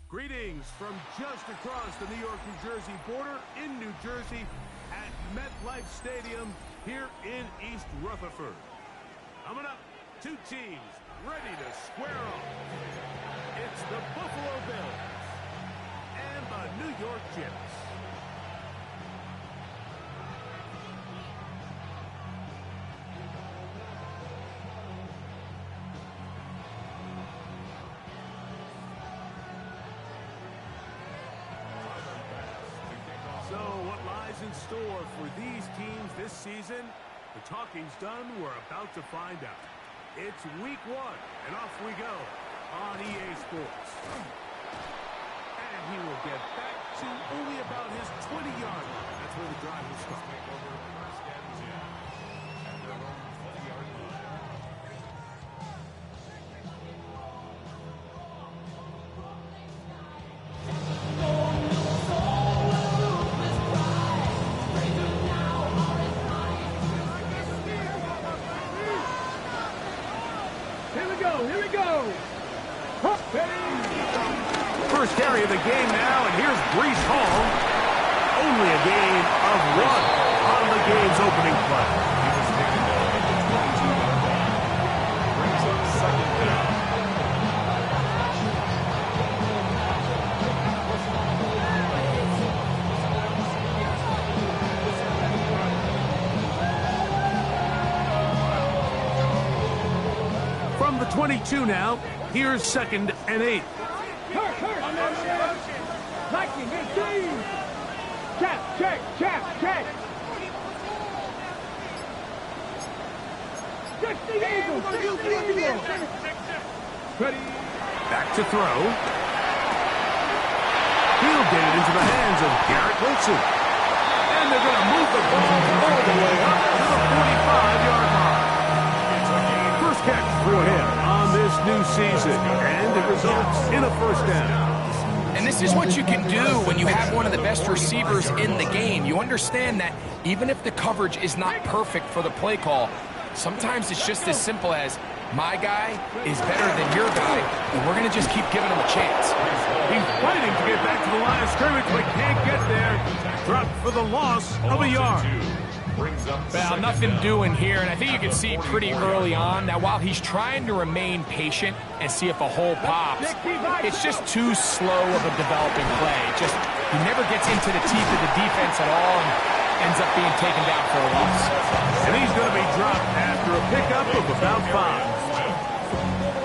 Greetings from just across the New York-New Jersey border in New Jersey at MetLife Stadium here in East Rutherford. Coming up, two teams ready to square off. It's the Buffalo Bills and the New York Jets. So what lies in store for these teams this season? The talking's done. We're about to find out. It's week 1, and off we go on EA Sports. And he will get back to only about his 20-yard line. That's where the drive will start. Here we go. First carry of the game now, and here's Breece Hall. Only a gain of 1 on the game's opening play. He was taken down at the 22-yard line. Brings up second down. From the 22 now, here's 2nd and 8. Lightning, 18. Check. Check the Eagles. Ready. Back to throw. Fielded it into the hands of Garrett Wilson. And they're going to move the ball all the way up to the 45-yard line. First catch for him on this new season, and it results in a first down. And this is what you can do when you have one of the best receivers in the game. You understand that even if the coverage is not perfect for the play call, sometimes it's just as simple as my guy is better than your guy, and we're going to just keep giving him a chance. He's fighting to get back to the line of scrimmage, but can't get there. Dropped for the loss of a yard. Well, nothing doing here, and I think you can see pretty early on that while he's trying to remain patient and see if a hole pops, it's just too slow of a developing play. He never gets into the teeth of the defense at all and ends up being taken down for a loss. And he's going to be dropped after a pickup of about 5.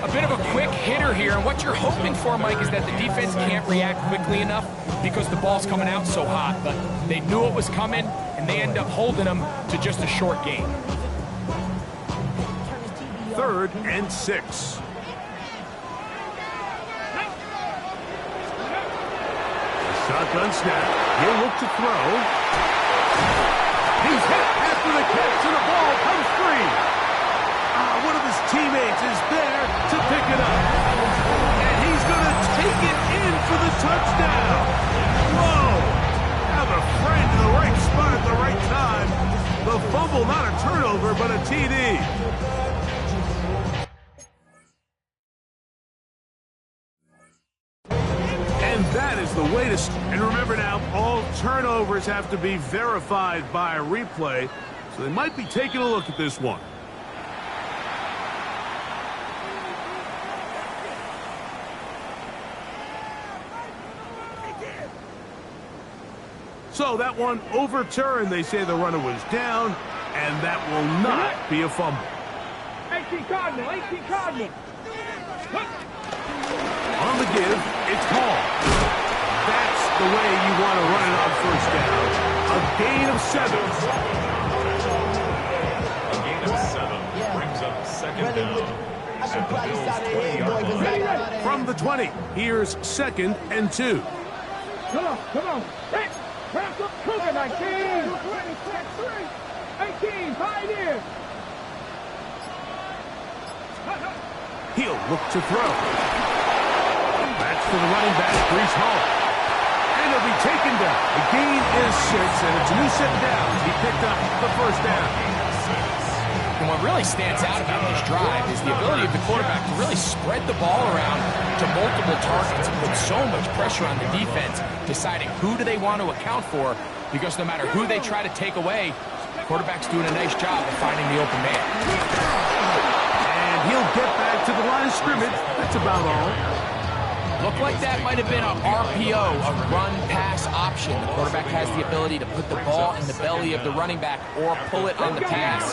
A bit of a quick hitter here, and what you're hoping for, Mike, is that the defense can't react quickly enough because the ball's coming out so hot. But they knew it was coming, and they end up holding them to just a short gain. 3rd and 6. Shotgun snap. He'll look to throw. He's hit after the catch, and the ball comes free. One of his teammates is there to pick it up. And he's going to take it in for the touchdown. Whoa! Have a friend in the right spot at the right time. The fumble, not a turnover, but a TD. And that is the way to... And remember now, all turnovers have to be verified by a replay. So they might be taking a look at this one. So that one overturned. They say the runner was down, and that will not be a fumble. 18 Cardinal. On the give, it's Hall. That's the way you want to run it on first down. A gain of 7. A gain of 7 brings up second down. From the 20, here's 2nd and 2. Come on. Hit. Crack up. Cougar 19. 18. Pioneer. He'll look to throw. That's to the running back, Breece Hall. And he'll be taken down. The gain is 6, and it's a new set down. He picked up the first down. And what really stands out about this drive is the ability of the quarterback to really spread the ball around to multiple targets and put so much pressure on the defense, deciding who do they want to account for, because no matter who they try to take away, the quarterback's doing a nice job of finding the open man. And he'll get back to the line of scrimmage. That's about all. Looked like that might have been a RPO, a run-pass option. The quarterback has the ability to put the ball in the belly of the running back or pull it on the pass.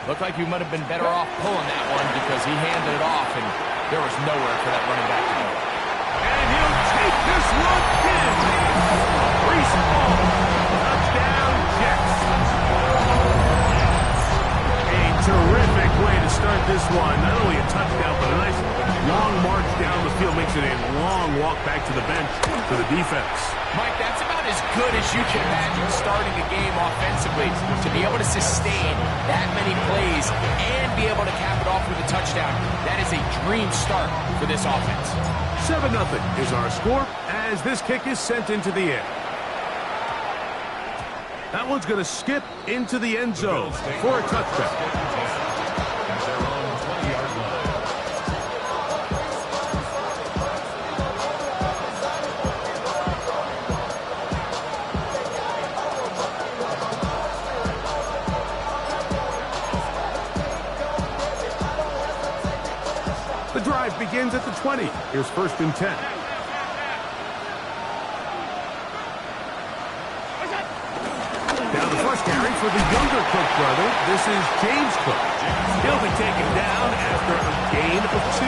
Looked like he might have been better off pulling that one because he handed it off, and there was nowhere for that running back to go. And he'll take this one in. Breece Hall. Touchdown, Jets. A terrific way to start this one. Not only a touchdown, but a nice long march down the field. Makes it a long walk back to the bench for the defense. Mike, that's about as good as you can imagine starting a game offensively. To be able to sustain that many plays and be able to cap it off with a touchdown, that is a dream start for this offense. 7-0 is our score as this kick is sent into the air. That one's going to skip into the end zone for a touchdown. The drive begins at the 20. Here's 1st and 10. Now the first carry for the younger Cook brother. This is James Cook. He'll be taken down after a gain of 2.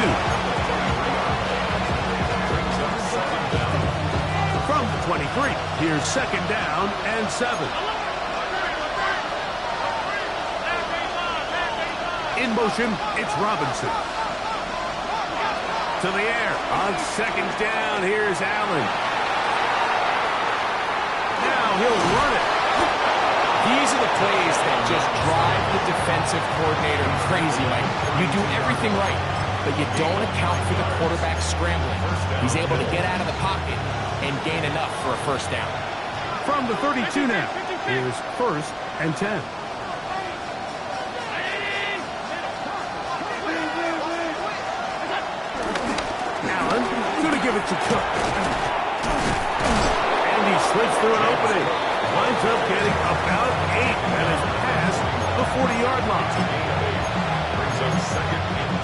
From the 23, here's 2nd down and 7. In motion, it's Robinson. To the air. On 2nd down, here's Allen. Now he'll run it. These are the plays that just drive the defensive coordinator crazy. Like, you do everything right, but you don't account for the quarterback scrambling. He's able to get out of the pocket and gain enough for a 1st down. From the 32 now, here's 1st and 10. Allen going to give it to Cook. And he slips through an opening. Winds up getting about 8 and is past the 40-yard line. Brings up 2nd and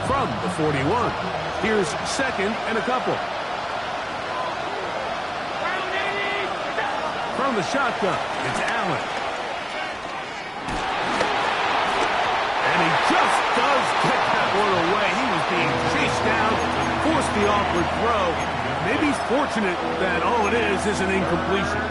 2. From the 41, here's 2nd and a couple. From the shotgun, it's Allen. And he just does get that one away. He was being chased down, forced the awkward throw. Maybe he's fortunate that all it is an incompletion.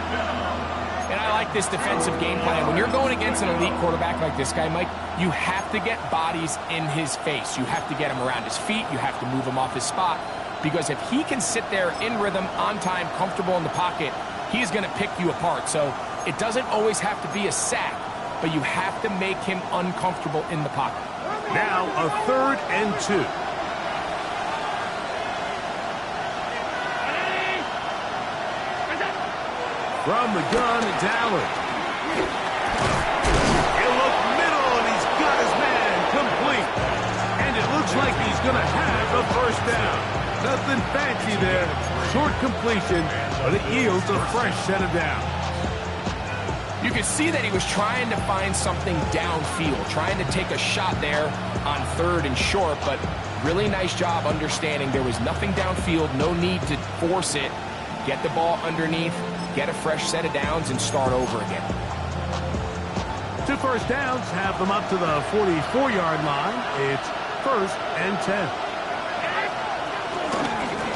And I like this defensive game plan. When you're going against an elite quarterback like this guy, Mike, you have to get bodies in his face. You have to get him around his feet. You have to move him off his spot. Because if he can sit there in rhythm, on time, comfortable in the pocket, he's going to pick you apart. So it doesn't always have to be a sack, but you have to make him uncomfortable in the pocket. Now a 3rd and 2. From the gun, it's Allen. He'll look middle, and he's got his man complete. And it looks like he's going to have a 1st down. Nothing fancy there. Short completion, but it yields a fresh set of downs. You could see that he was trying to find something downfield, trying to take a shot there on 3rd and short, but really nice job understanding there was nothing downfield, no need to force it. Get the ball underneath, get a fresh set of downs, and start over again. 2 1st downs have them up to the 44-yard line. It's 1st and 10.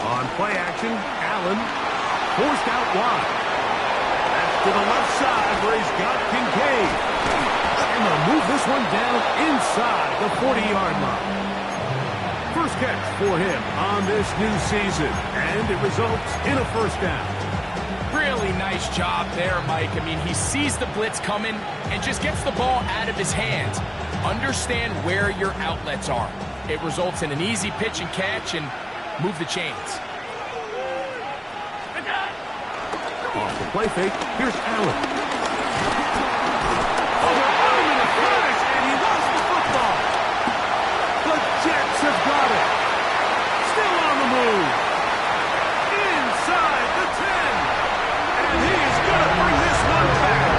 On play action, Allen forced out wide. That's to the left side where he's got Kincaid. And they'll move this one down inside the 40-yard line. First catch for him on this new season, and it results in a first down. Really nice job there, Mike. I mean, he sees the blitz coming and just gets the ball out of his hands. Understand where your outlets are. It results in an easy pitch and catch and move the chains. Off the play fake, here's Allen. Overrun in a flash, and he lost the football. The Jets have got it. Still on the move. Inside the 10. And he is going to bring this one back.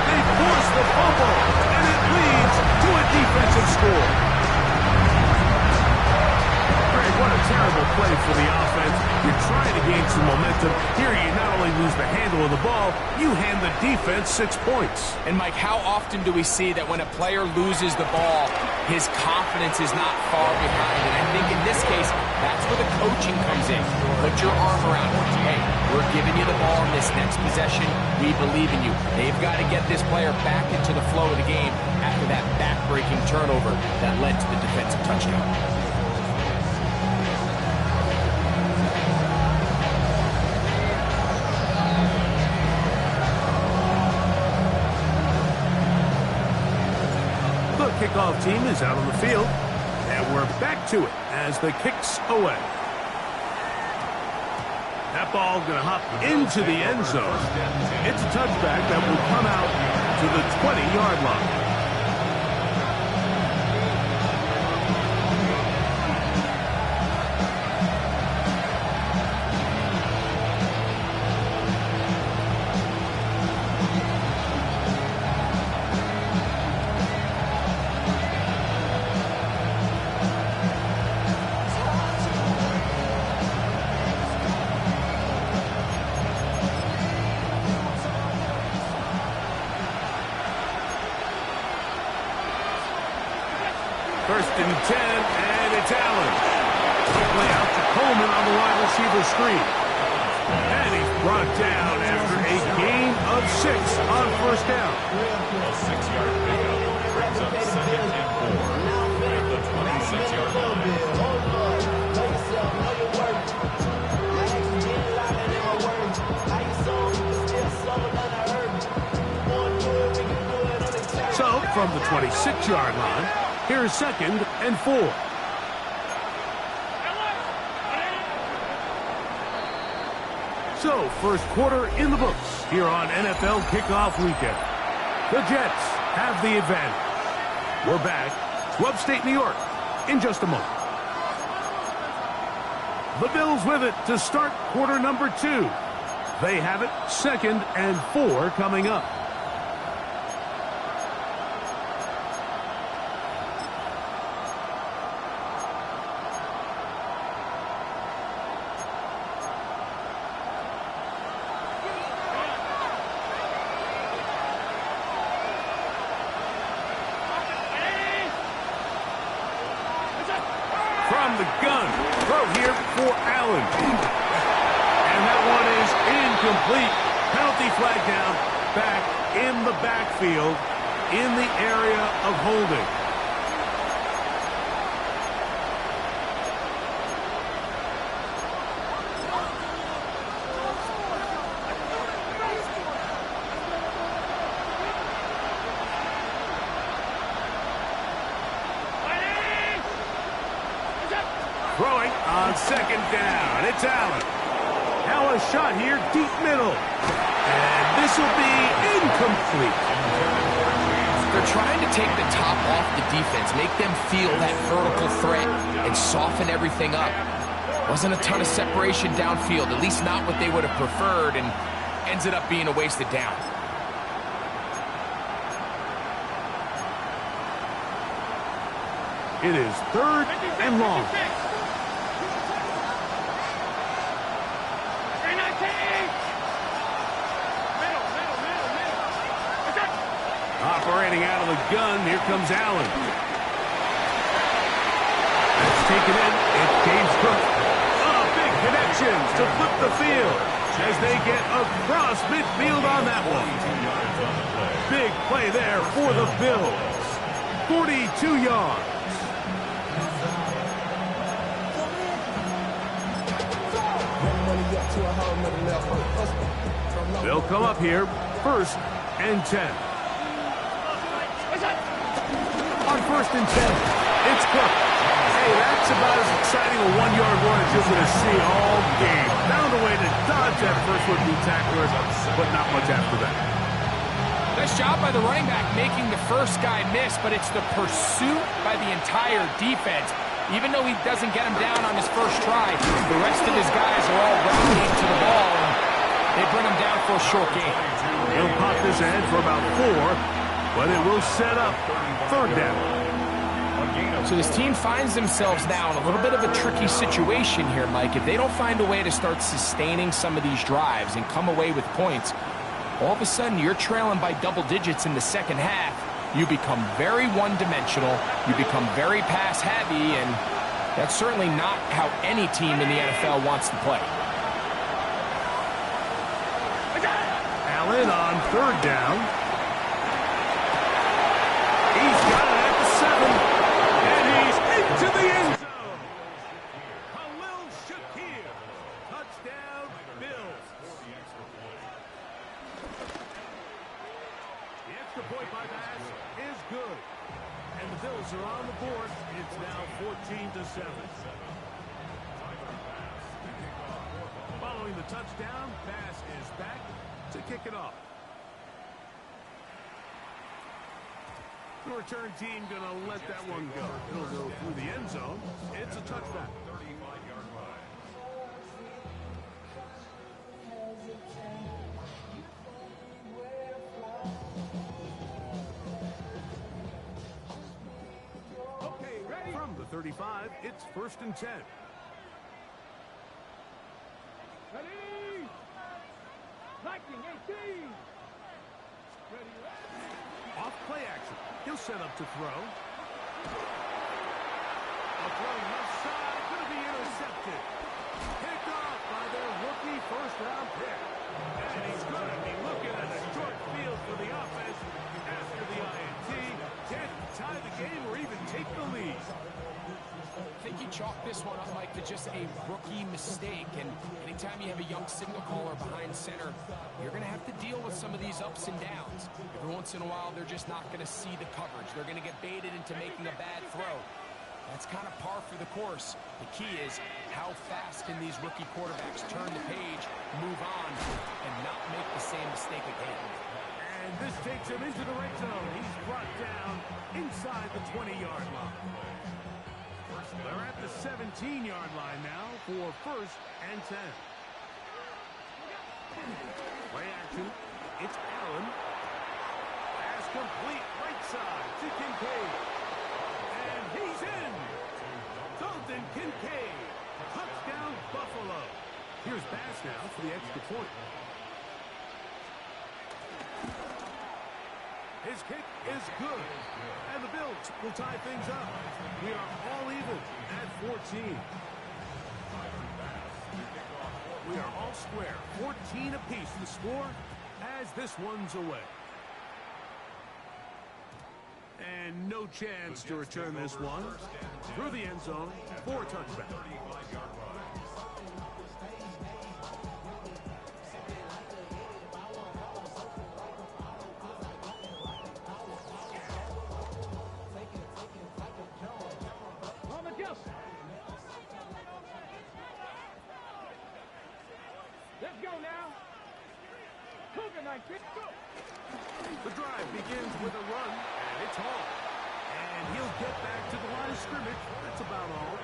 They force the fumble, and it leads to a defensive score. Greg, what a terrible play for the offense. You're trying to gain some momentum. Here you not only lose the handle of the ball, you hand the defense 6 points. And Mike, how often do we see that when a player loses the ball, his confidence is not far behind? And I think in this case, that's where the coaching comes in. Put your arm around him. Hey, we're giving you the ball in this next possession. We believe in you. They've got to get this player back into the flow of the game after that back-breaking turnover that led to the defensive touchdown. Kickoff team is out on the field, and we're back to it as the kick's away. That ball going to hop into the end zone. It's a touchback that will come out to the 20-yard line. First and 10, and it's Allen. Quickly out to Coleman on the wide receiver screen. And he's brought down after a gain of 6 on first down. A 6-yard pickup brings up 2nd and 4 at the 26-yard line. So, from the 26-yard line, here's 2nd and 4. So, first quarter in the books here on NFL Kickoff Weekend. The Jets have the advantage. We're back to upstate New York in just a moment. The Bills with it to start quarter number 2. They have it 2nd and 4 coming up. From the gun, throw here for Allen. And that one is incomplete. Penalty flag down, back in the backfield, in the area of holding. Throwing on 2nd down. It's Allen. Now a shot here, deep middle. And this will be incomplete. They're trying to take the top off the defense, make them feel that vertical threat, and soften everything up. Wasn't a ton of separation downfield, at least not what they would have preferred, and ends up being a wasted down. It is 3rd and long. Operating out of the gun, here comes Allen. That's taken in. It's James Cook. Oh, big connections to flip the field as they get across midfield on that one. Big play there for the Bills. 42 yards. They'll come up here, 1st and 10. On 1st and 10, it's Cook. Hey, that's about as exciting a 1-yard run as you're going to see all game. Found a way to dodge that first would-be tackler, but not much after that. Nice job by the running back making the first guy miss, but it's the pursuit by the entire defense. Even though he doesn't get him down on his first try, the rest of his guys are all rallying to the ball, and they bring him down for a short gain. He'll pop this ahead for about 4, but it will set up 3rd down. So this team finds themselves now in a little bit of a tricky situation here, Mike. If they don't find a way to start sustaining some of these drives and come away with points, all of a sudden you're trailing by double digits in the second half. You become very one-dimensional, you become very pass-heavy, and that's certainly not how any team in the NFL wants to play. Allen on 3rd down. He's got it at the 7, and he's into the end zone. Khalil Shakir, touchdown, Bills. The extra point by Bass is good. And the Bills are on the board. It's now 14-7. Following the touchdown, Bass is back to kick it off. The return team going to let that one go. It'll go through the end zone. It's a touchback. From the 35, it's 1st and 10. Ready? Lightning 18. Off play action. He'll set up to throw. A throw left side, going to be intercepted. Picked off by their rookie first-round pick. And he's going to be looking at a short field for the offense after the INT. Can't tie the game or even take the lead. I think you chalk this one up, Mike, to just a rookie mistake. And anytime you have a young signal caller behind center, you're going to have to deal with some of these ups and downs. Every once in a while, they're just not going to see the coverage. They're going to get baited into making a bad throw. That's kind of par for the course. The key is how fast can these rookie quarterbacks turn the page, move on, and not make the same mistake again. And this takes him into the red zone. He's brought down inside the 20-yard line. They're at the 17-yard line now for 1st and 10. Play action. It's Allen. Pass complete right side to Kincaid. And he's in. Dalton Kincaid. Touchdown Buffalo. Here's Bass now for the extra point. His kick is good. And the Bills will tie things up. We are all even at 14. We are all square. 14 apiece the score as this one's away. And no chance to return this one. Through the end zone for a touchback. Let's go now. Cougar 19. The drive begins with a run, and it's hard. And he'll get back to the line of scrimmage. That's about all.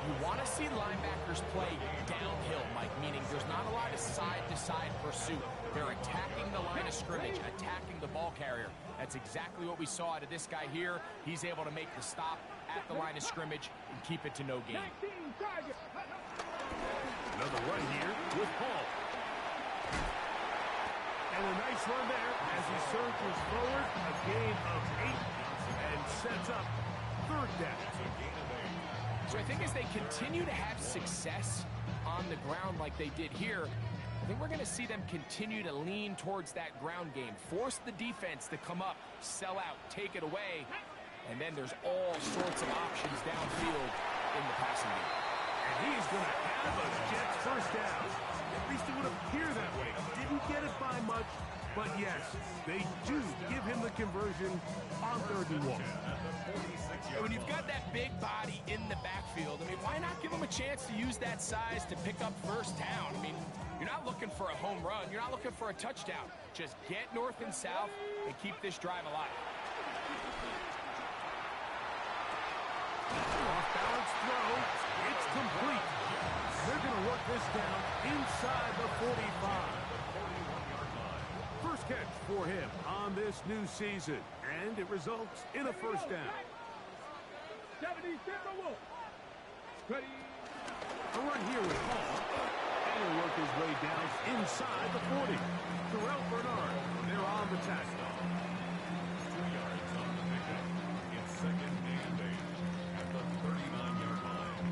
You want to see linebackers play downhill, Mike, meaning there's not a lot of side-to-side pursuit. They're attacking the line of scrimmage, attacking the ball carrier. That's exactly what we saw out of this guy here. He's able to make the stop at the line of scrimmage and keep it to no gain. Another run here with Paul. And a nice run there as he surges forward. A gain of 8 and sets up 3rd down. So I think as they continue to have success on the ground like they did here, I think we're going to see them continue to lean towards that ground game. Force the defense to come up, sell out, take it away, and then there's all sorts of options downfield in the passing game. And he's going to have a Jets first down. much, but yes, they do give him the conversion on 3rd and 1. When you've got that big body in the backfield, I mean, why not give him a chance to use that size to pick up first down? I mean, you're not looking for a home run. You're not looking for a touchdown. Just get north and south and keep this drive alive. Off-balance throw. It's complete. They're going to work this down inside the 45. First catch for him on this new season, and it results in a first down. 70 Timberwolves. Ready. A run here with Hall. And he'll work his way down inside the 40. Terrell Bernard, they're on the tackle. 2 yards on the pickup. It's 2nd and 8 at the 39-yard line.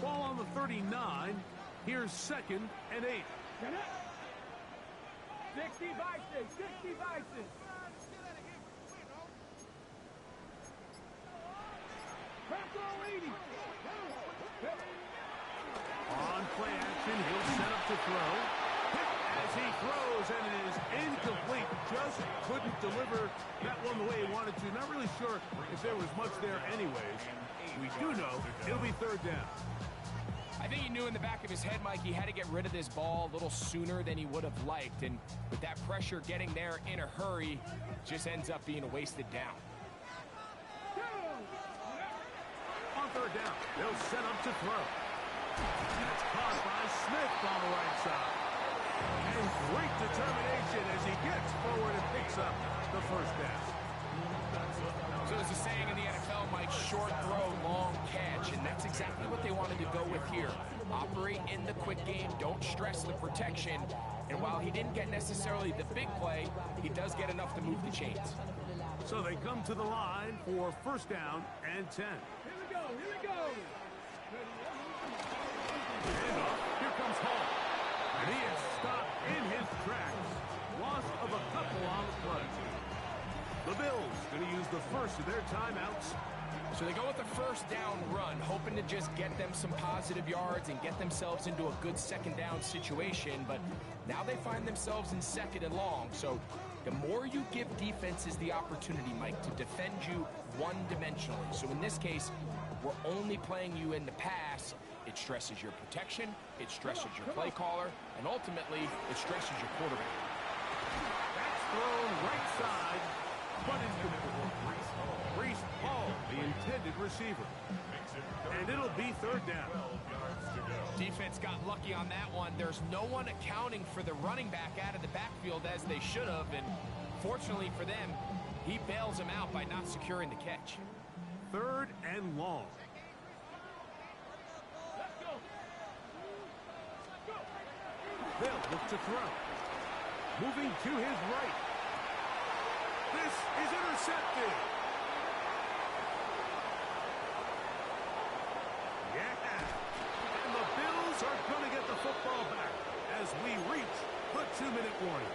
Ball on the 39. Here's 2nd and 8. 60 Vices. 60 Vices. On play action, he'll set up to throw. Hit as he throws, and it is incomplete. Just couldn't deliver that one the way he wanted to. Not really sure if there was much there anyways. We do know it'll be 3rd down. I think he knew in the back of his head, Mike, he had to get rid of this ball a little sooner than he would have liked. And with that pressure getting there in a hurry, just ends up being a wasted down. On 3rd down, they'll set up to throw. That's caught by Smith on the right side. And great determination as he gets forward and picks up the first down. So there's a saying in the NFL, Mike, short throw, long catch, and that's exactly what they wanted to go with here. Operate in the quick game, don't stress the protection, and while he didn't get necessarily the big play, he does get enough to move the chains. So they come to the line for first down and 10. Here we go. Here we go. Handoff. Here comes Hall. And he is stopped in his tracks. Loss of a couple on the play. The Bills going to use the first of their timeouts. So they go with the first down run, hoping to just get them some positive yards and get themselves into a good 2nd down situation. But now they find themselves in 2nd and long. So the more you give defenses the opportunity, Mike, to defend you one-dimensionally. So in this case, we're only playing you in the pass. It stresses your protection, it stresses your play caller, and ultimately, it stresses your quarterback. That's thrown right side, but incomplete. Breece Hall, the intended receiver. And it'll be 3rd down. Defense got lucky on that one. There's no one accounting for the running back out of the backfield as they should have, and fortunately for them, he bails them out by not securing the catch. 3rd and long. They'll look to throw. Moving to his right. This is intercepted. Yeah. And the Bills are going to get the football back as we reach the 2-minute warning.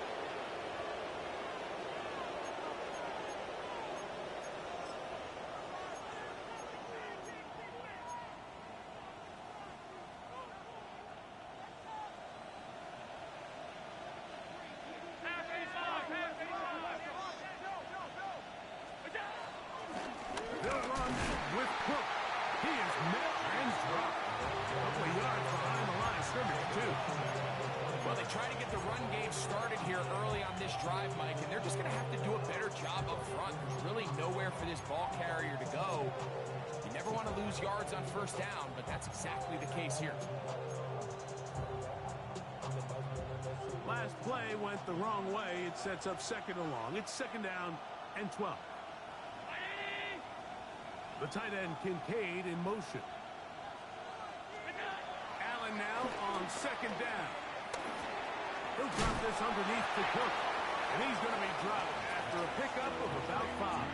Well, they try to get the run game started here early on this drive, Mike, and they're just going to have to do a better job up front. There's really nowhere for this ball carrier to go. You never want to lose yards on first down, but that's exactly the case here. Last play went the wrong way. It sets up 2nd and long. It's 2nd down and 12. The tight end Kincaid in motion. Allen now on 2nd down. He'll drop this underneath to Cook. And he's going to be dropped after a pickup of about 5.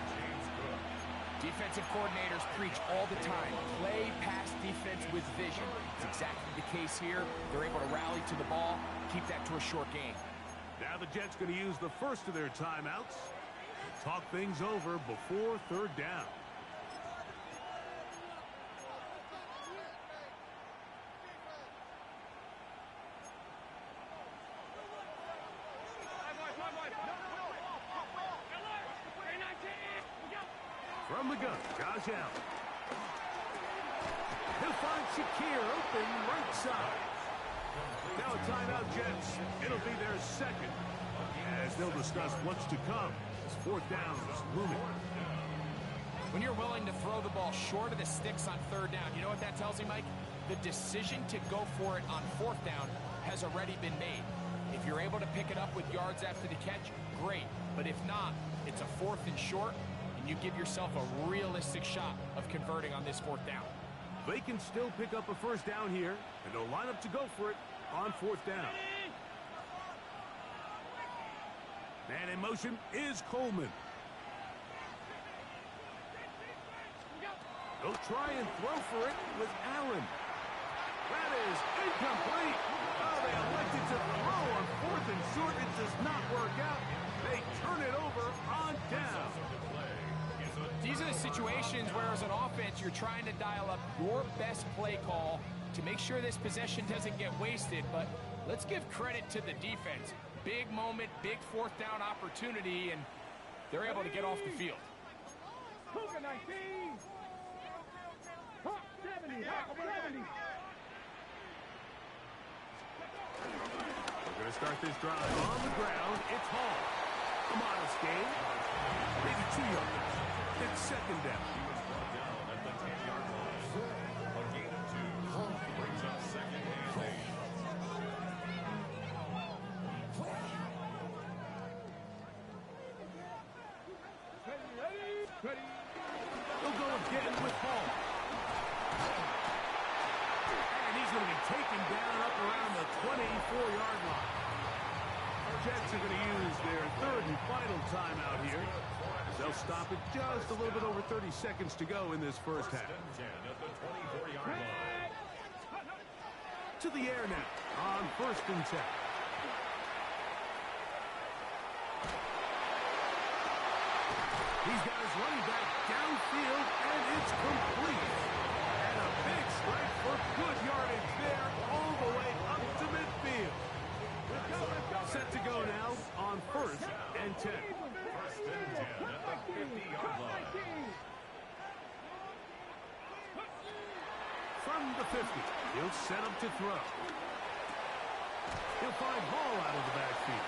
Defensive coordinators preach all the time. Play pass defense with vision. It's exactly the case here. They're able to rally to the ball, keep that to a short game. Now the Jets going to use the first of their timeouts. Talk things over before 3rd down. From the gun, Josh Allen. He'll find Shakir open right side. Now a timeout, Jets. It'll be their second, as they'll discuss what's to come as fourth down is looming. When you're willing to throw the ball short of the sticks on third down, you know what that tells me, Mike? The decision to go for it on fourth down has already been made. If you're able to pick it up with yards after the catch, great. But if not, it's a fourth and short, and you give yourself a realistic shot of converting on this fourth down. They can still pick up a first down here, and they'll line up to go for it on fourth down. Man in motion is Coleman. They'll try and throw for it with Allen. That is incomplete. Oh, they elected to throw on fourth and short. It does not work out. They turn it over on down. These are the situations where, as an offense, you're trying to dial up your best play call to make sure this possession doesn't get wasted. But let's give credit to the defense. Big moment, big fourth down opportunity, and they're able to get off the field. Cougar 19. Hawk 70. Hawk 70. We're going to start this drive on the ground. It's Hall. A modest gain. Maybe 2 yards. It's second down. He was brought down at the 10-yard line. A gain of 2 brings up second and 8. Ready. They'll go again with Hall. And he's going to be taken down up around the 24-yard line. Jets are going to use their third and final timeout here. They'll stop it just a little bit over 30 seconds to go in this first half. 10 at the 24-yard line. To the air now on first and 10. He's got his running back downfield, and it's complete. And a big strike for good yardage there all the way up to midfield. Set to go now on first and 10. First and 10 at the 50-yard line. From the 50, he'll set up to throw. He'll find Hall out of the backfield.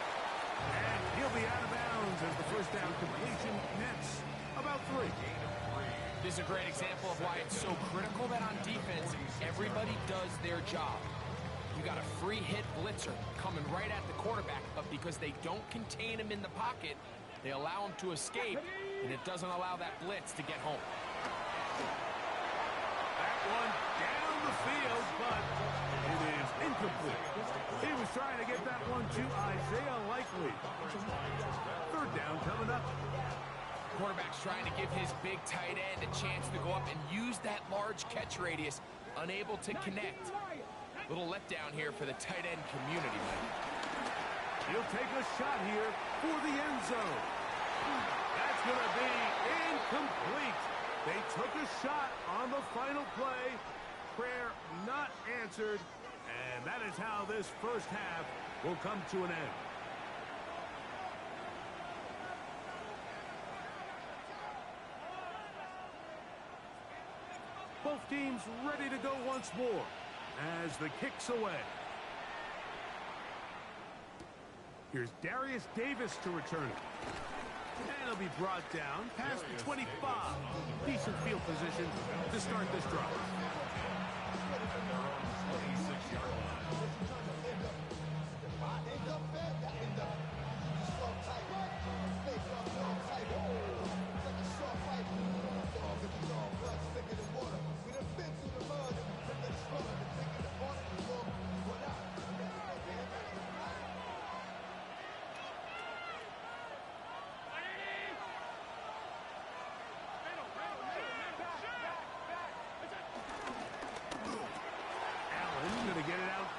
And he'll be out of bounds as the first down completion nets about 3. This is a great example of why it's so critical that on defense, everybody does their job. You got a free hit blitzer coming right at the quarterback, but because they don't contain him in the pocket, they allow him to escape, and it doesn't allow that blitz to get home. That one down the field, but it is incomplete. He was trying to get that one to Isaiah Likely. Third down coming up. Quarterback's trying to give his big tight end a chance to go up and use that large catch radius, unable to connect. Little letdown here for the tight end community, Mike. He'll take a shot here for the end zone. That's going to be incomplete. They took a shot on the final play. Prayer not answered. And that is how this first half will come to an end. Both teams ready to go once more as the kick's away. Here's Darius Davis to return it. And he'll be brought down past the 25. Decent field position to start this drive. 26-yard line.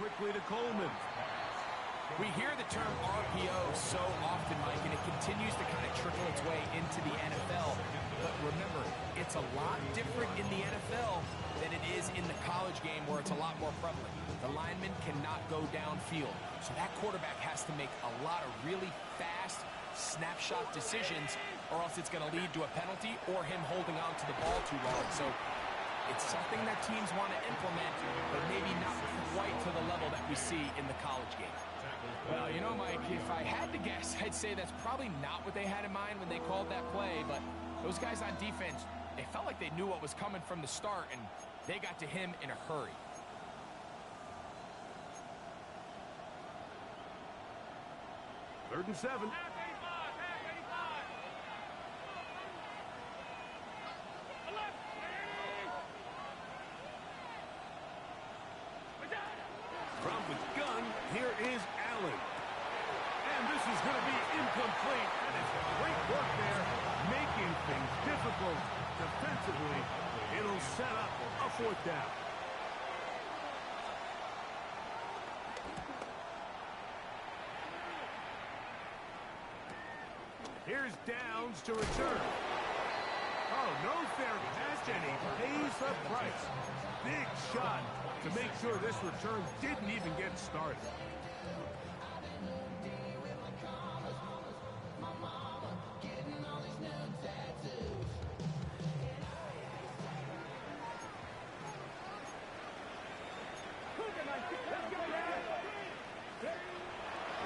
Quickly to Coleman. We hear the term RPO so often, Mike, and it continues to kind of trickle its way into the NFL. But remember, it's a lot different in the NFL than it is in the college game where it's a lot more prevalent. The lineman cannot go downfield. So that quarterback has to make a lot of really fast, snapshot decisions, or else it's going to lead to a penalty or him holding on to the ball too long. So it's something that teams want to implement, but maybe not quite to the level that we see in the college game. Well, you know, Mike, if I had to guess, I'd say that's probably not what they had in mind when they called that play, but those guys on defense, they felt like they knew what was coming from the start, and they got to him in a hurry. Third and 7. From the gun, here is Allen. And this is going to be incomplete. And it's great work there, making things difficult defensively. It'll set up a 4th down. Here's Downs to return. Oh, no fair catch, and he pays the price. Big shot to make sure this return didn't even get started.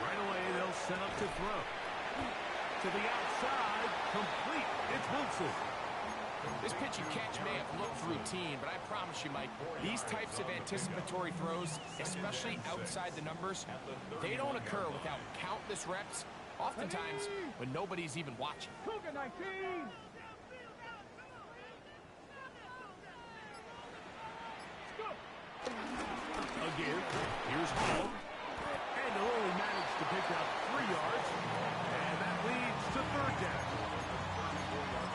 Right away, they'll set up to throw. To the outside, complete. It's Wilson. This pitch and catch may have looked routine, but I promise you, Mike, these types of anticipatory throws, especially outside the numbers, they don't occur without countless reps, oftentimes when nobody's even watching. Cougar 19. Again, here's Hall. And they'll only manage to pick up 3 yards. And that leads to 3rd down.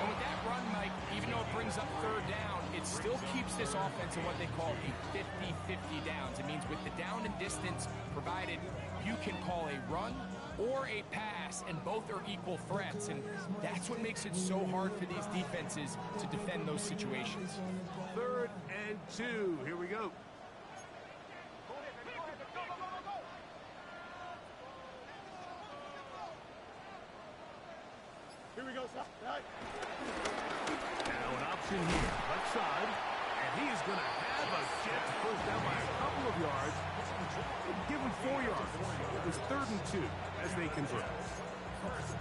And with that run, Mike, even though it brings up 3rd down, it still keeps this offense in what they call a 50-50 downs. It means with the down and distance provided, you can call a run or a pass, and both are equal threats. And that's what makes it so hard for these defenses to defend those situations. 3rd and 2. Here we go. Here we go, sir. Right. Now an option here, left side, and he is going to have a chance to first down by a couple of yards. Give him 4 yards. It was 3rd and 2 as they convert.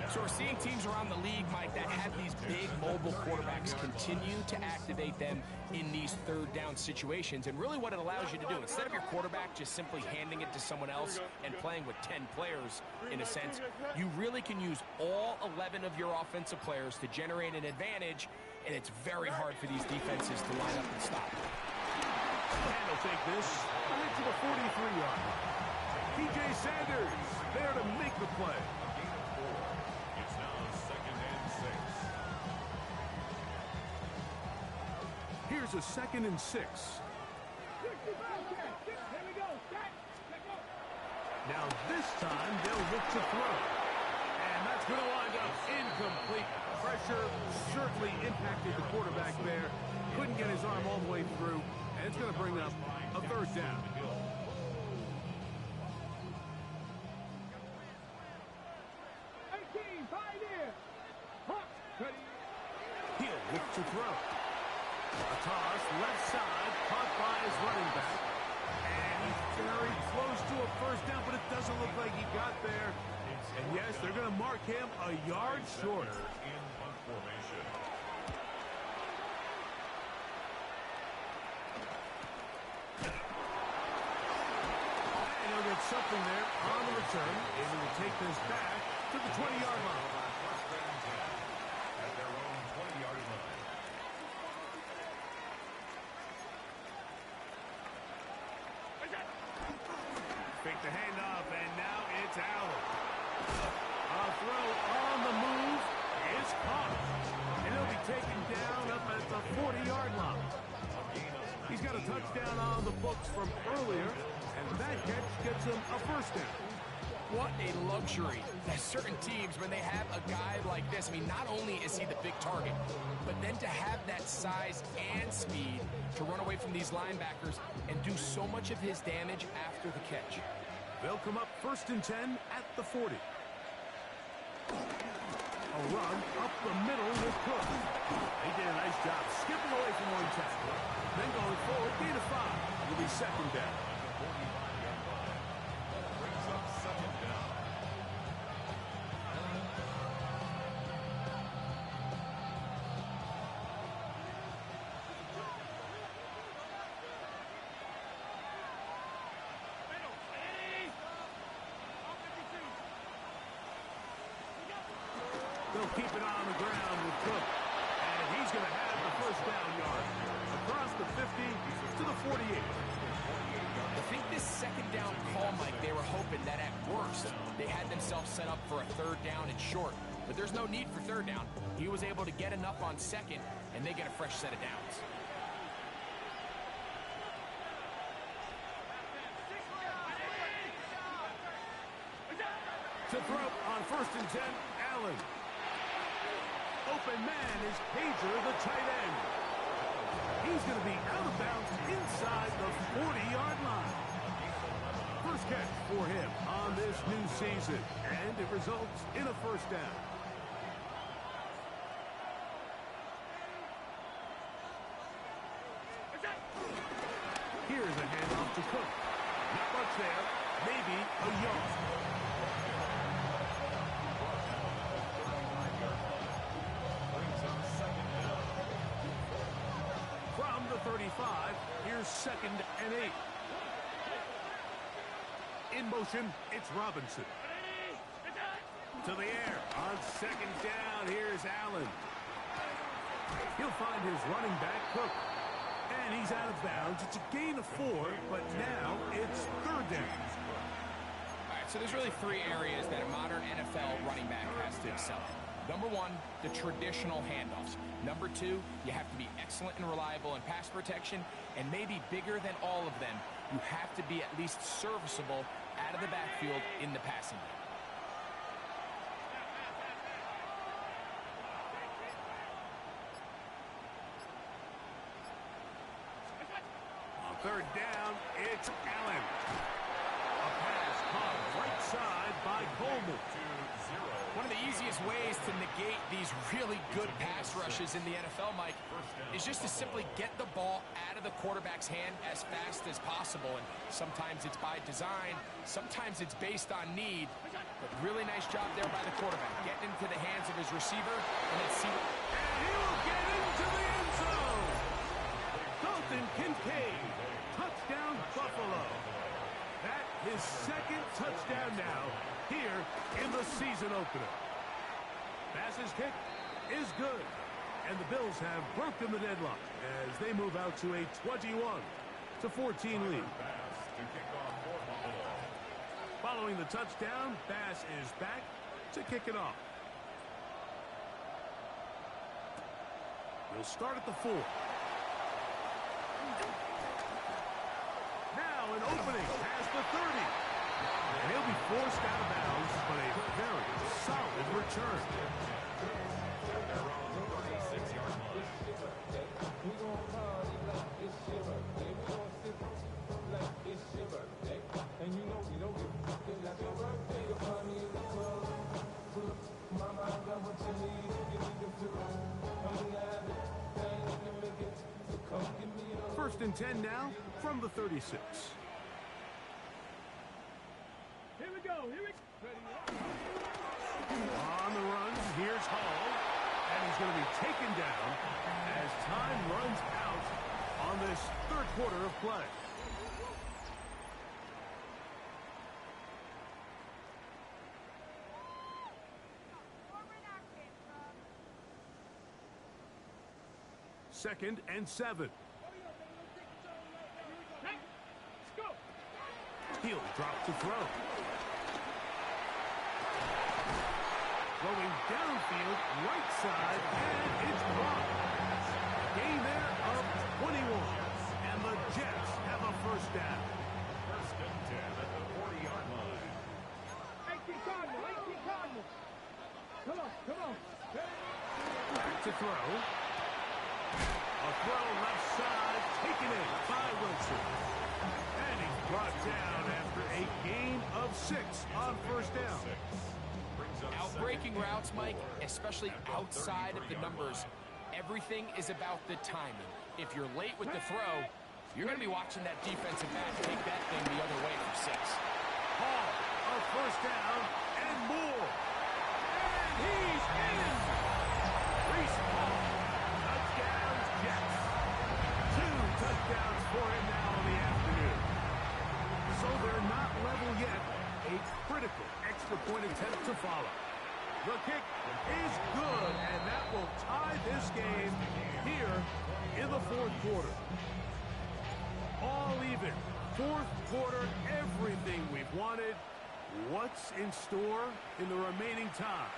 So we're seeing teams around the league, Mike, that have these big mobile quarterbacks continue to activate them in these 3rd down situations. And really what it allows you to do, instead of your quarterback just simply handing it to someone else and playing with 10 players, in a sense, you really can use all 11 of your offensive players to generate an advantage, and it's very hard for these defenses to line up and stop. And they'll take this into the 43-yard line. P.J. Sanders there to make the play. It's now 2nd and 6. Here's a 2nd and 6. Now this time they'll look to throw. And that's going to wind up incomplete. Pressure certainly impacted the quarterback there. Couldn't get his arm all the way through. And it's going to bring up a 3rd down. He'll look to throw. A toss, left side, caught by his running back. And he's very close to a first down, but it doesn't look like he got there. And yes, they're going to mark him a yard short. In punt formation. And he'll get something there on the return. Able to take this back to the 20-yard line. At their own 20-yard line. Fake the handoff, and now it's Allen. A throw on the move is caught. And he'll be taken down up at the 40-yard line. He's got a touchdown on the books from earlier, and that catch gets him a first down. What a luxury that certain teams, when they have a guy like this, I mean, not only is he the big target, but then to have that size and speed to run away from these linebackers and do so much of his damage after the catch. They'll come up 1st and 10 at the 40. A run up the middle with Cook. They did a nice job skipping away from one tackle. Then going forward, gain of 5. It'll be second down. Brings up second down. They'll keep it on the ground with Cook. And he's going to have the first down yard. Across the 50 to the 48. I think this second down call, Mike, they were hoping that at worst they had themselves set up for a third down and short. But there's no need for third down. He was able to get enough on second, and they get a fresh set of downs. To throw on 1st and 10, Allen. Open man is Pager, the tight end. He's going to be out of bounds inside the 40-yard line. First catch for him on this new season, and it results in a first down. Here's a handoff to Cook. Not much there, maybe a yard. From the 35, here's 2nd and 8. In motion, it's Robinson. To the air. On 2nd down, here's Allen. He'll find his running back, Cook. And he's out of bounds. It's a gain of 4, but now it's 3rd down. All right, so there's really 3 areas that a modern NFL running back has to excel at. Number 1, the traditional handoffs. Number 2, you have to be excellent and reliable in pass protection. And maybe bigger than all of them, you have to be at least serviceable out of the backfield in the passing game. On 3rd down, it's Allen. A pass caught right side by Coleman. One of the easiest ways to negate these really good pass rushes in the NFL, Mike, is just to simply get the ball out of the quarterback's hand as fast as possible. And sometimes it's by design, sometimes it's based on need. But really nice job there by the quarterback, getting into the hands of his receiver and then see. And he will get into the end zone. Dalton Kincaid, touchdown Buffalo. That his 2nd touchdown now here in the season opener. Passes kick is good. And the Bills have broken the deadlock as they move out to a 21-14 lead. Following the touchdown, Bass is back to kick it off. He'll start at the 4. Now an opening past the 30. And he'll be forced out of bounds, but a very solid return. Around the 36-yard line. First and 10 now from the 36. Here we go. Here we go. On the run, here's Hall. And he's going to be taken down as time runs out on this 3rd quarter of play. Second and 7. Let's go. He'll drop to throw. Throwing downfield, right side, and it's blocked. Gain there of 21. And the Jets have a first down. 1st and 10 at the 40-yard line. 18 Cardinal. 18 Cardinal. Come on. Come on. Back to throw. A throw left side, taken in by Wilson. And he's brought down after a gain of 6 on first down. 6. Brings up Out-breaking routes, Mike, especially outside of the numbers, everything is about the timing. If you're late with the throw, you're going to be watching that defensive back take that thing the other way for 6. Hall, a first down, and more. And he's in. Breece Hall, touchdowns, Jets. 2 touchdowns for him now in the afternoon. So they're not level yet. A critical extra point attempt to follow. The kick is good, and that will tie this game here in the 4th quarter. All even. 4th quarter, everything we've wanted. What's in store in the remaining time?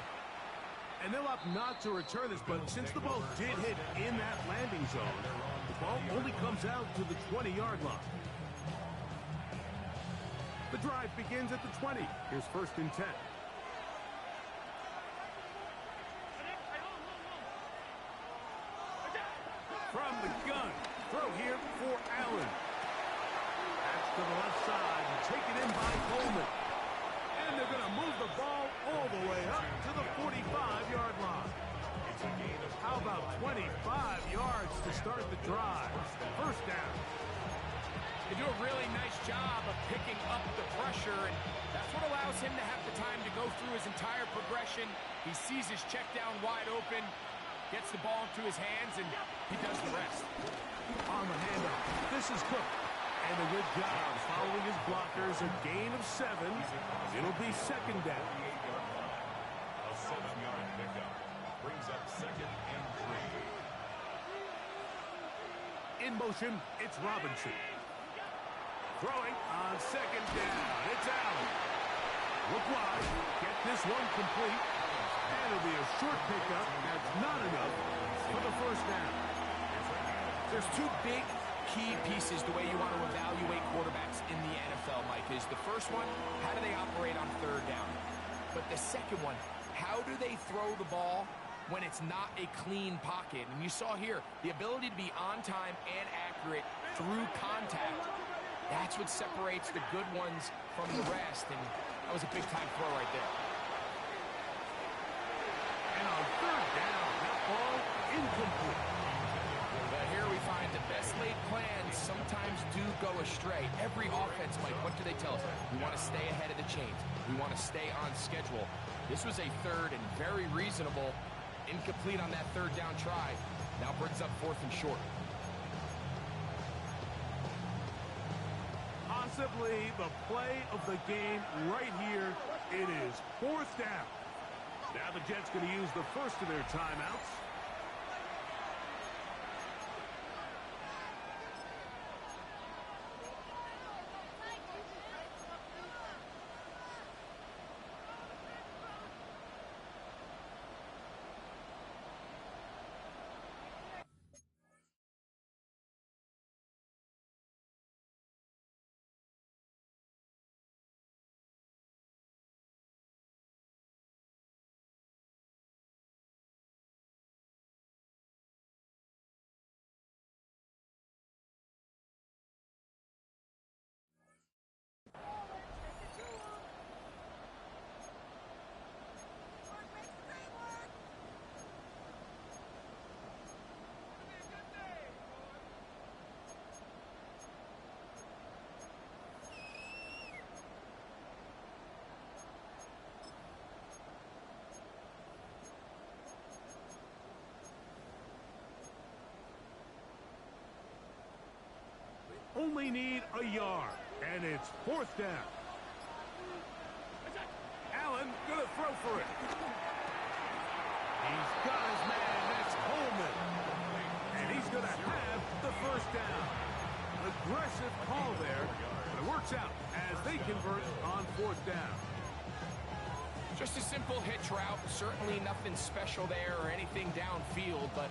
And they'll opt not to return this, but since the ball did hit in that landing zone, the ball only comes out to the 20-yard line. The drive begins at the 20. Here's 1st and 10. From the gun, throw here for Allen. That's to the left side and taken in by Coleman. And they're going to move the ball all the way up to the 45-yard line. How about 25 yards to start the drive? 1st down. They do a really nice job of picking up the pressure, and that's what allows him to have the time to go through his entire progression. He sees his check down wide open, gets the ball into his hands, and he does the rest. On the handoff, this is Cook. And a good job following his blockers, a gain of 7. It'll be 2nd down. A 7-yard pickup brings up 2nd and 3. In motion, it's Robinson. Throwing on 2nd down. It's Allen. Look wide. Get this one complete. And it'll be a short pickup. That's not enough for the 1st down. There's 2 big key pieces the way you want to evaluate quarterbacks in the NFL, Mike, is the first one, how do they operate on 3rd down? But the second one, how do they throw the ball when it's not a clean pocket? And you saw here, the ability to be on time and accurate through contact. That's what separates the good ones from the rest, and that was a big-time throw right there. And on 3rd down, that ball incomplete. But here we find the best laid plans sometimes do go astray. Every offense, Mike, what do they tell us? We want to stay ahead of the chains. We want to stay on schedule. This was a 3rd and very reasonable. Incomplete on that 3rd down try. Now brings up 4th and short. Possibly the play of the game right here. It is 4th down. Now the Jets going to use the first of their timeouts. Only need a yard, and it's 4th down. Allen gonna throw for it. He's got his man. That's Coleman. And he's gonna have the 1st down. Aggressive call there, but it works out as they convert on 4th down. Just a simple hitch route. Certainly nothing special there or anything downfield, but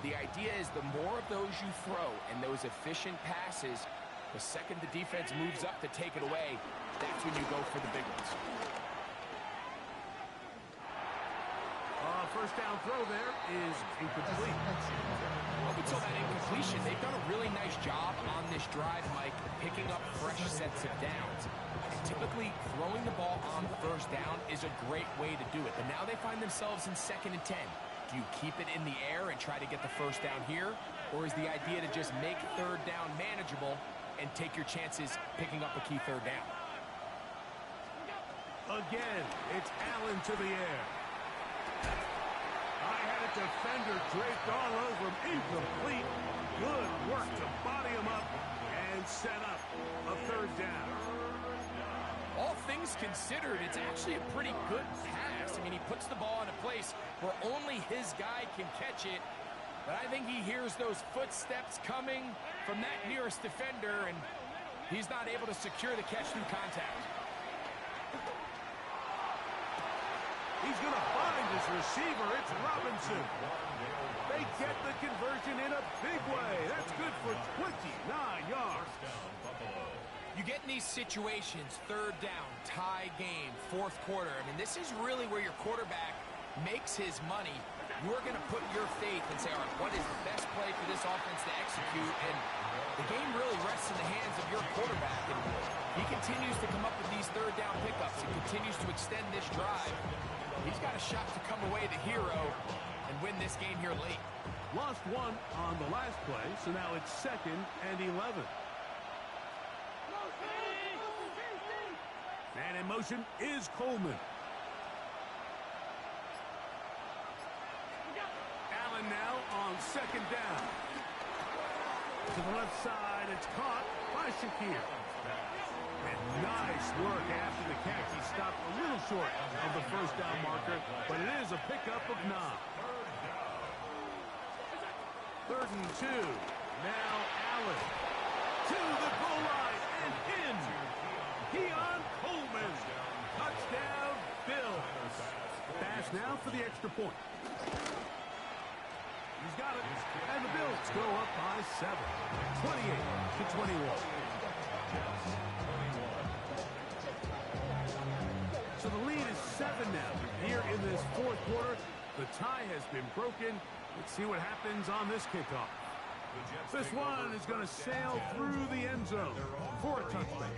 the idea is the more of those you throw and those efficient passes, the second the defense moves up to take it away, that's when you go for the big ones. 1st down throw there is incomplete. Well, we saw that incomplete completion, they've done a really nice job on this drive, Mike, picking up fresh sets of downs. And typically, throwing the ball on first down is a great way to do it. But now they find themselves in 2nd and 10. Do you keep it in the air and try to get the first down here? Or is the idea to just make 3rd down manageable and take your chances picking up a key 3rd down? Again, it's Allen to the air. I had a defender draped all over him. Incomplete. Good work to body him up and set up a 3rd down. All things considered, it's actually a pretty good pass. I mean, he puts the ball in a place where only his guy can catch it. But I think he hears those footsteps coming from that nearest defender, and he's not able to secure the catch through contact. He's going to find his receiver. It's Robinson. They get the conversion in a big way. That's good for 29 yards. You get in these situations, 3rd down, tie game, 4th quarter. I mean, this is really where your quarterback makes his money. You're going to put your faith and say, all right, what is the best play for this offense to execute? And the game really rests in the hands of your quarterback. And he continues to come up with these 3rd down pickups. He continues to extend this drive. He's got a shot to come away the hero and win this game here late. Lost one on the last play, so now it's 2nd and 11. And in motion is Coleman. Allen now on 2nd down. To the left side, it's caught by Shakir. And nice work after the catch. He stopped a little short of the 1st down marker, but it is a pickup of 9. 3rd and 2. Now Allen to the goal line and in. Keon Coleman. Touchdown, Bills. Pass now for the extra point. He's got it. And the Bills go up by 7. 28-21. So the lead is 7 now. Here in this 4th quarter, the tie has been broken. Let's see what happens on this kickoff. This one is going to sail through the end zone for a touchdown.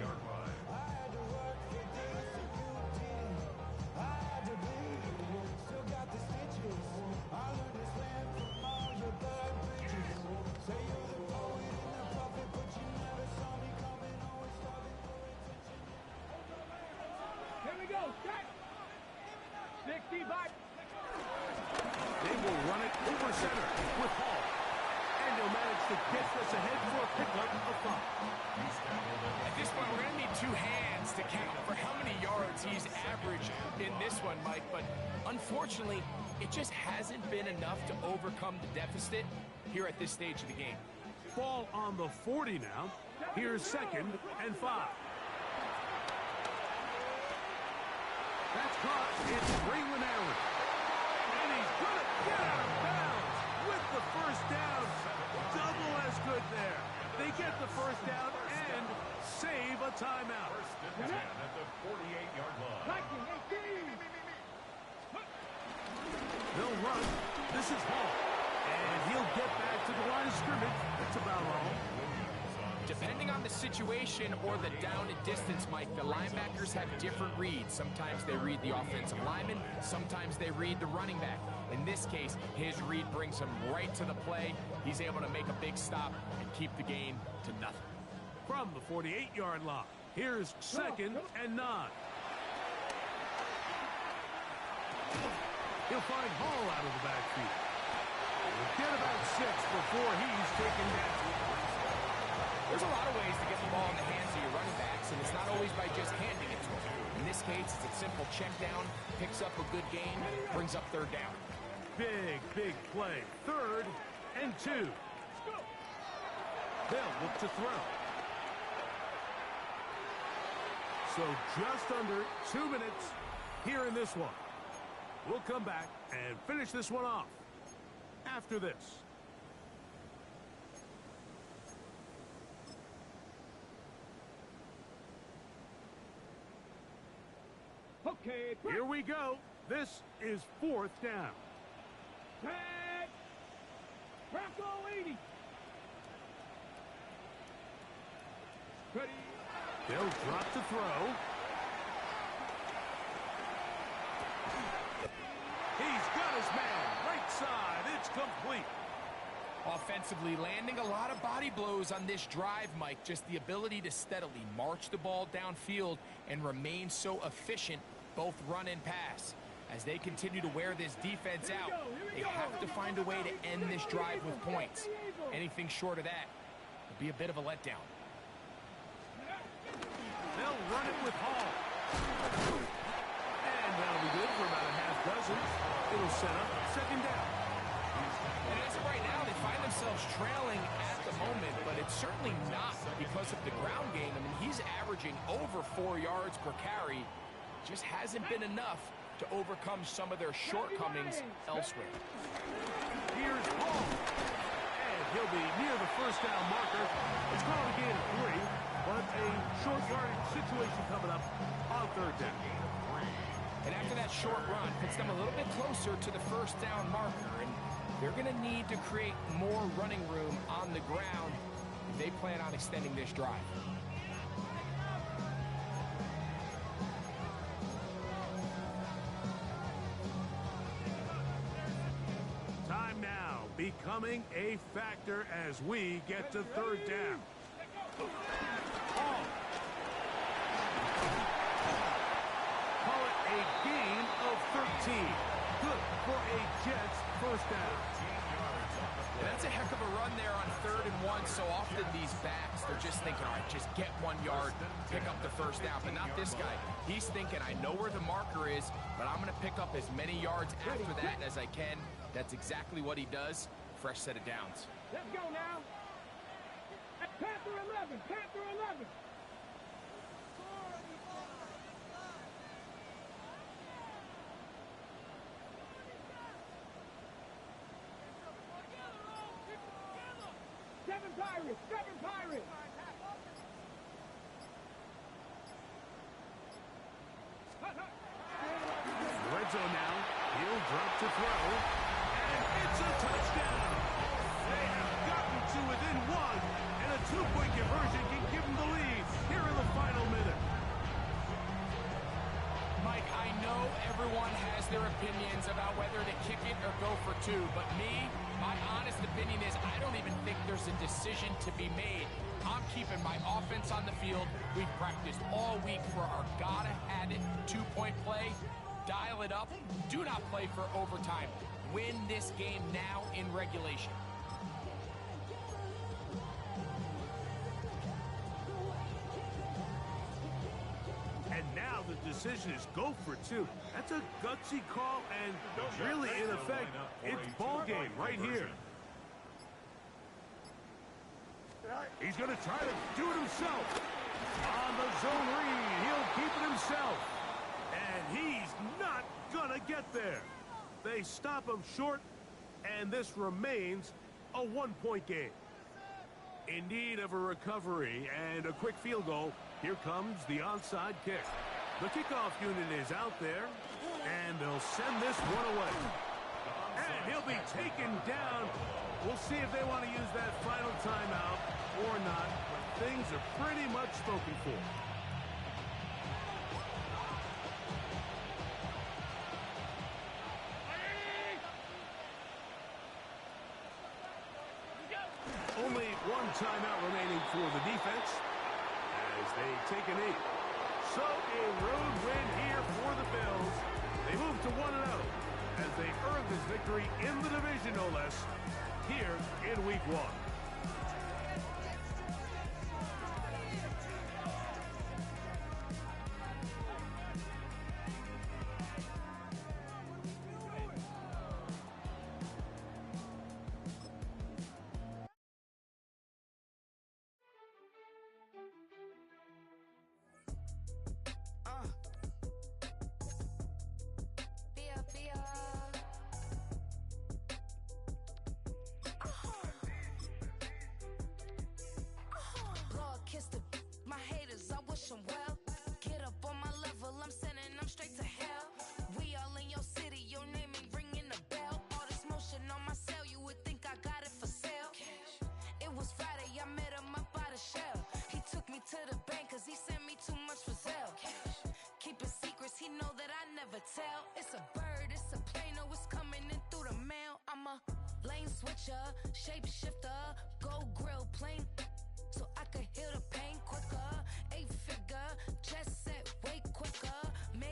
Here we go. Set. 60 back. They will run it over center with Hall. And he'll manage to get this ahead for a pickup of 5. At this point, we're going to need 2 hands to count for how many yards he's averaged in this one, Mike. But unfortunately, it just hasn't been enough to overcome the deficit here at this stage of the game. Ball on the 40 now. Here's 2nd and 5. That's caught. It's Braylon Allen. And he's going to get out of bounds with the 1st down. Double as good there. They get the 1st down and save a timeout. 1st and 10 at the 48-yard line. They'll run. This is Hall. And he'll get back to the line of scrimmage. That's about all. Depending on the situation or the down and distance, Mike, the linebackers have different reads. Sometimes they read the offensive lineman. Sometimes they read the running back. In this case, his read brings him right to the play. He's able to make a big stop and keep the gain to nothing. From the 48-yard line, here's 2nd and 9. He'll find Hall out of the backfield. He'll get about 6 before he's taken down. There's a lot of ways to get the ball in the hands of your running backs, and it's not always by just handing it to them. In this case, it's a simple check down, picks up a good gain, brings up 3rd down. Big play. 3rd and 2. They'll look to throw. So just under 2 minutes here in this one. We'll come back and finish this one off after this. Okay. Here we go. This is 4th down. Tag. Bronco 80. They'll drop to throw. He's got his man. Right side. It's complete. Offensively, landing a lot of body blows on this drive, Mike. Just the ability to steadily march the ball downfield and remain so efficient, both run and pass. As they continue to wear this defense out, they have to find a way to end this drive with points. Anything short of that would be a bit of a letdown. They'll run it with Hall. And that'll be good for about a half dozen. It'll set up second down. And as of right now, they find themselves trailing at the moment, but it's certainly not because of the ground game. I mean, he's averaging over 4 yards per carry. Just hasn't been enough to overcome some of their shortcomings elsewhere. Here's Hall. And he'll be near the first down marker. It's called a gain of 3, but a short yardage situation coming up on third down. And after that short run, puts them a little bit closer to the first down marker. And they're going to need to create more running room on the ground if they plan on extending this drive. Time now becoming a factor as we get to third down. Hall. Call it a gain of 13. Good for a Jets first down. And that's a heck of a run there on 3rd and 1. So often these backs, they're just thinking, all right, just get 1 yard, pick up the first down. But not this guy. He's thinking, I know where the marker is, but I'm going to pick up as many yards after that as I can. That's exactly what he does. Fresh set of downs. Let's go now. Panther 11. Panther 11. Seven Pirates. Seven Pirates. Red zone now. He'll drop to throw. And it's a touchdown. They have gotten to within 1. And a 2-point conversion can give them the lead here in the final minute. Mike, I know everyone has their opinions about whether to kick it or go for 2, but my honest opinion is I don't even think there's a decision to be made. I'm keeping my offense on the field. We've practiced all week for our gotta-have-it 2-point play. Dial it up. Do not play for overtime. Win this game now in regulation. And now the decision is go for 2. That's a gutsy call, and really, in effect, it's ball game right here. He's going to try to do it himself. On the zone read, he'll keep it himself. And he's not going to get there. They stop him short, and this remains a 1-point game. In need of a recovery and a quick field goal, here comes the onside kick. The kickoff unit is out there, and they'll send this one away. And he'll be taken down. We'll see if they want to use that final timeout or not. Things are pretty much spoken for. Only one timeout remaining for the defense as they take a knee. So a road win here for the Bills. They move to 1-0 as they earn this victory in the division, no less, here in Week 1. me to the bank, cause he sent me too much for Zelle. Keeping secrets, he know that I never tell. It's a bird, it's a plane, oh, it's coming in through the mail. I'm a lane switcher, shapeshifter, gold grill, plain